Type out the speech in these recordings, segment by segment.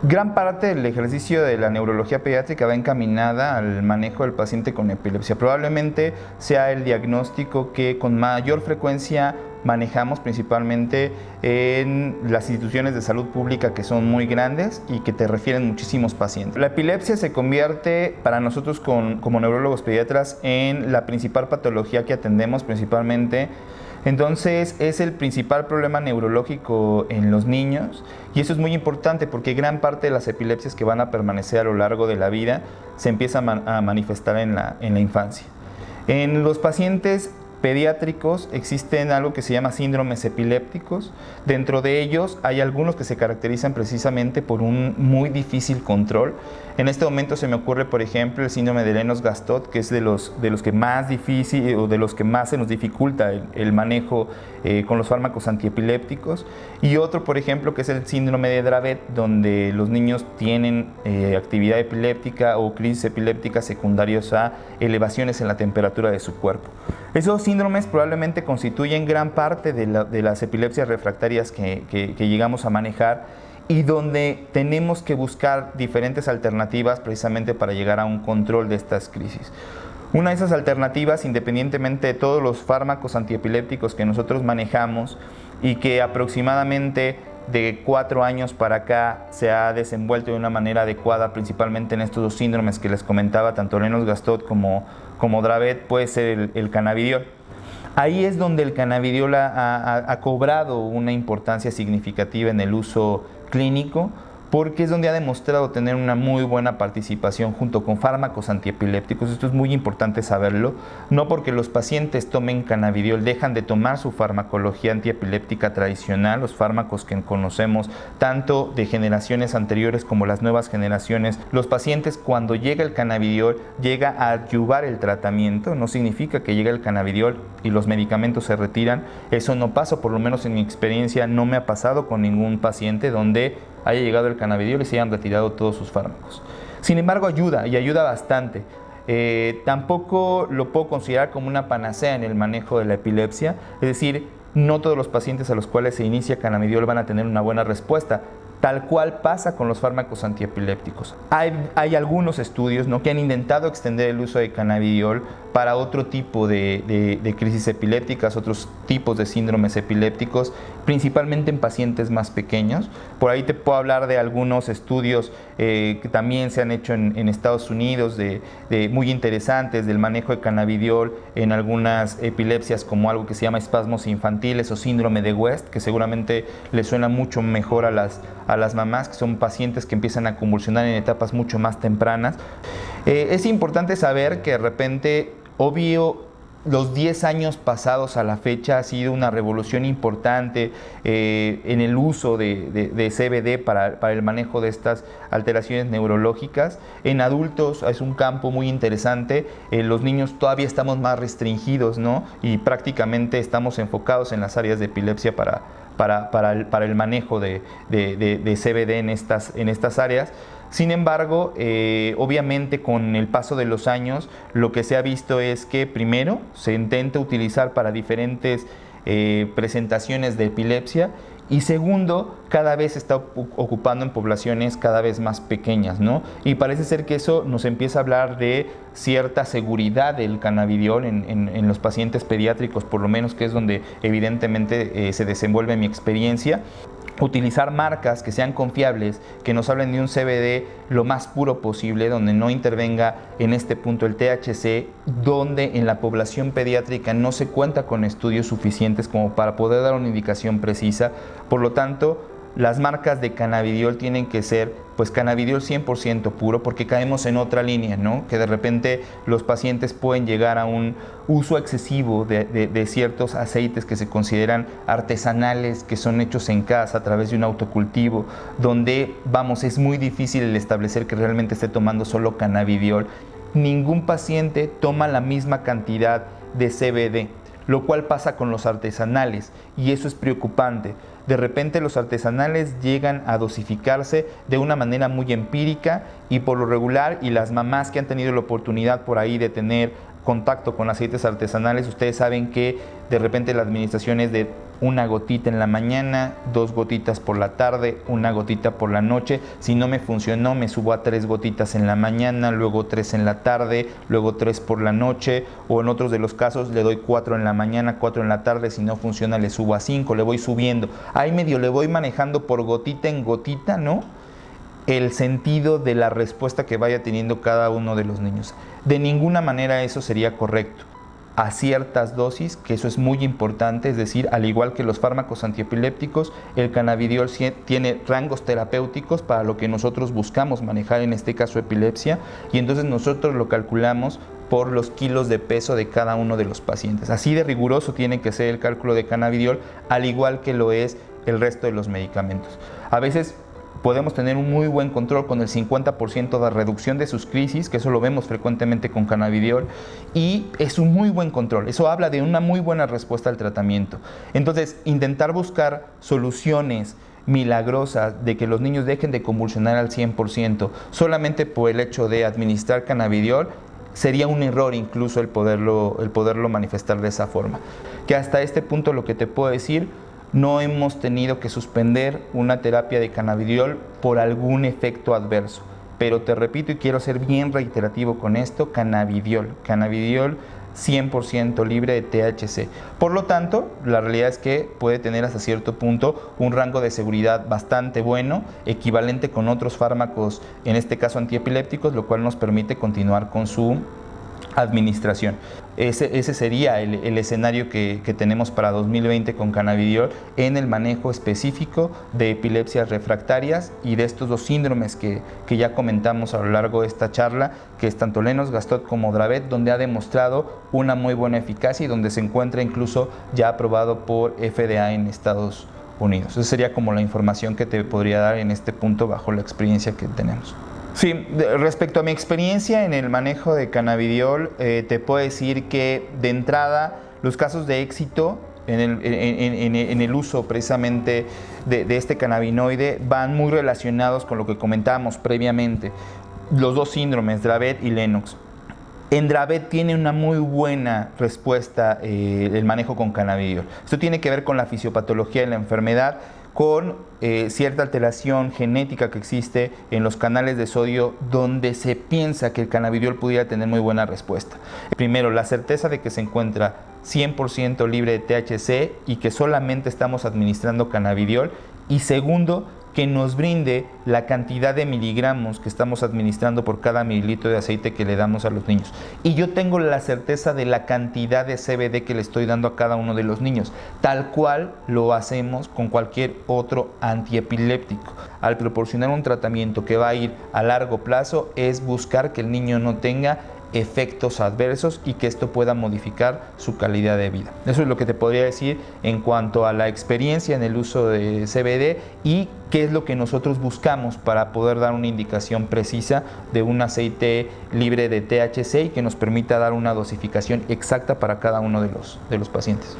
Gran parte del ejercicio de la neurología pediátrica va encaminada al manejo del paciente con epilepsia. Probablemente sea el diagnóstico que con mayor frecuencia manejamos, principalmente en las instituciones de salud pública que son muy grandes y que te refieren muchísimos pacientes. La epilepsia se convierte para nosotros como neurólogos pediatras en la principal patología que atendemos principalmente. Entonces es el principal problema neurológico en los niños y eso es muy importante porque gran parte de las epilepsias que van a permanecer a lo largo de la vida se empiezan a manifestar en la infancia. En los pacientes pediátricos existen algo que se llama síndromes epilépticos. Dentro de ellos hay algunos que se caracterizan precisamente por un muy difícil control. En este momento se me ocurre, por ejemplo, el síndrome de Lennox-Gastaut, que es de los que más difícil o de los que más se nos dificulta el manejo con los fármacos antiepilépticos. Y otro, por ejemplo, que es el síndrome de Dravet, donde los niños tienen actividad epiléptica o crisis epilépticas secundarias a elevaciones en la temperatura de su cuerpo. Esos síndromes probablemente constituyen gran parte de las epilepsias refractarias que llegamos a manejar y donde tenemos que buscar diferentes alternativas precisamente para llegar a un control de estas crisis. Una de esas alternativas, independientemente de todos los fármacos antiepilépticos que nosotros manejamos y que aproximadamente de 4 años para acá se ha desenvuelto de una manera adecuada, principalmente en estos dos síndromes que les comentaba, tanto Lennox-Gastaut como Dravet, puede ser el cannabidiol. Ahí es donde el cannabidiol ha cobrado una importancia significativa en el uso clínico, porque es donde ha demostrado tener una muy buena participación junto con fármacos antiepilépticos. Esto es muy importante saberlo, no porque los pacientes tomen cannabidiol dejan de tomar su farmacología antiepiléptica tradicional, los fármacos que conocemos tanto de generaciones anteriores como las nuevas generaciones. Los pacientes, cuando llega el cannabidiol, llega a adyuvar el tratamiento, no significa que llegue el cannabidiol y los medicamentos se retiran. Eso no pasa, por lo menos en mi experiencia no me ha pasado con ningún paciente donde haya llegado el cannabidiol y se hayan retirado todos sus fármacos. Sin embargo, ayuda y ayuda bastante. Tampoco lo puedo considerar como una panacea en el manejo de la epilepsia, es decir, no todos los pacientes a los cuales se inicia cannabidiol van a tener una buena respuesta, tal cual pasa con los fármacos antiepilépticos. Hay algunos estudios, ¿no?, que han intentado extender el uso de cannabidiol para otro tipo de crisis epilépticas, otros tipos de síndromes epilépticos, principalmente en pacientes más pequeños. Por ahí te puedo hablar de algunos estudios que también se han hecho en Estados Unidos, muy interesantes, del manejo de cannabidiol en algunas epilepsias como algo que se llama espasmos infantiles o síndrome de West, que seguramente les suena mucho mejor a las mamás, que son pacientes que empiezan a convulsionar en etapas mucho más tempranas. Es importante saber que de repente, obvio, los 10 años pasados a la fecha ha sido una revolución importante en el uso de CBD para el manejo de estas alteraciones neurológicas. En adultos es un campo muy interesante, los niños todavía estamos más restringidos, ¿no?, y prácticamente estamos enfocados en las áreas de epilepsia para el manejo de CBD en estas áreas. Sin embargo, obviamente con el paso de los años, lo que se ha visto es que primero se intenta utilizar para diferentes presentaciones de epilepsia y segundo, cada vez se está ocupando en poblaciones cada vez más pequeñas, ¿no? Y parece ser que eso nos empieza a hablar de cierta seguridad del cannabidiol en los pacientes pediátricos, por lo menos, que es donde evidentemente se desenvuelve mi experiencia. Utilizar marcas que sean confiables, que nos hablen de un CBD lo más puro posible, donde no intervenga en este punto el THC, donde en la población pediátrica no se cuenta con estudios suficientes como para poder dar una indicación precisa. Por lo tanto, las marcas de cannabidiol tienen que ser pues cannabidiol 100% puro, porque caemos en otra línea, ¿no?, que de repente los pacientes pueden llegar a un uso excesivo de ciertos aceites que se consideran artesanales, que son hechos en casa a través de un autocultivo, donde, vamos, es muy difícil el establecer que realmente esté tomando solo cannabidiol. Ningún paciente toma la misma cantidad de CBD, lo cual pasa con los artesanales y eso es preocupante. De repente los artesanales llegan a dosificarse de una manera muy empírica y por lo regular, y las mamás que han tenido la oportunidad por ahí de tener contacto con aceites artesanales, ustedes saben que de repente la administración es de una gotita en la mañana, 2 gotitas por la tarde, 1 gotita por la noche. Si no me funcionó, me subo a 3 gotitas en la mañana, luego 3 en la tarde, luego 3 por la noche, o en otros de los casos le doy 4 en la mañana, 4 en la tarde. Si no funciona, le subo a 5, le voy subiendo. Ahí medio le voy manejando por gotita en gotita, ¿no?, el sentido de la respuesta que vaya teniendo cada uno de los niños. De ninguna manera eso sería correcto. A ciertas dosis, que eso es muy importante, es decir, al igual que los fármacos antiepilépticos, el cannabidiol tiene rangos terapéuticos para lo que nosotros buscamos manejar, en este caso epilepsia, y entonces nosotros lo calculamos por los kilos de peso de cada uno de los pacientes. Así de riguroso tiene que ser el cálculo de cannabidiol, al igual que lo es el resto de los medicamentos. A veces podemos tener un muy buen control con el 50% de reducción de sus crisis, que eso lo vemos frecuentemente con cannabidiol, y es un muy buen control. Eso habla de una muy buena respuesta al tratamiento. Entonces, intentar buscar soluciones milagrosas de que los niños dejen de convulsionar al 100% solamente por el hecho de administrar cannabidiol, sería un error incluso el poderlo manifestar de esa forma. Que hasta este punto lo que te puedo decir, no hemos tenido que suspender una terapia de cannabidiol por algún efecto adverso. Pero te repito y quiero ser bien reiterativo con esto, cannabidiol 100% libre de THC. Por lo tanto, la realidad es que puede tener hasta cierto punto un rango de seguridad bastante bueno, equivalente con otros fármacos, en este caso antiepilépticos, lo cual nos permite continuar con su administración. Ese sería el escenario que tenemos para 2020 con cannabidiol en el manejo específico de epilepsias refractarias y de estos 2 síndromes que ya comentamos a lo largo de esta charla, que es tanto Lennox-Gastaut como Dravet, donde ha demostrado una muy buena eficacia y donde se encuentra incluso ya aprobado por FDA en Estados Unidos. Esa sería como la información que te podría dar en este punto bajo la experiencia que tenemos. Sí, respecto a mi experiencia en el manejo de cannabidiol, te puedo decir que de entrada los casos de éxito en el uso precisamente de este cannabinoide van muy relacionados con lo que comentábamos previamente, los 2 síndromes, Dravet y Lennox. En Dravet tiene una muy buena respuesta el manejo con cannabidiol. Esto tiene que ver con la fisiopatología de la enfermedad, con cierta alteración genética que existe en los canales de sodio, donde se piensa que el cannabidiol pudiera tener muy buena respuesta. Primero, la certeza de que se encuentra 100% libre de THC y que solamente estamos administrando cannabidiol. Y segundo, que nos brinde la cantidad de miligramos que estamos administrando por cada mililitro de aceite que le damos a los niños. Y yo tengo la certeza de la cantidad de CBD que le estoy dando a cada uno de los niños, tal cual lo hacemos con cualquier otro antiepiléptico. Al proporcionar un tratamiento que va a ir a largo plazo, es buscar que el niño no tenga efectos adversos y que esto pueda modificar su calidad de vida. Eso es lo que te podría decir en cuanto a la experiencia en el uso de CBD y qué es lo que nosotros buscamos para poder dar una indicación precisa de un aceite libre de THC y que nos permita dar una dosificación exacta para cada uno de los pacientes.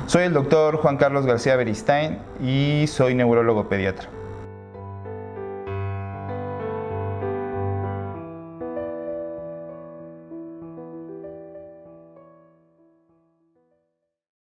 Soy el doctor Juan Carlos García Beristain y soy neurólogo pediatra.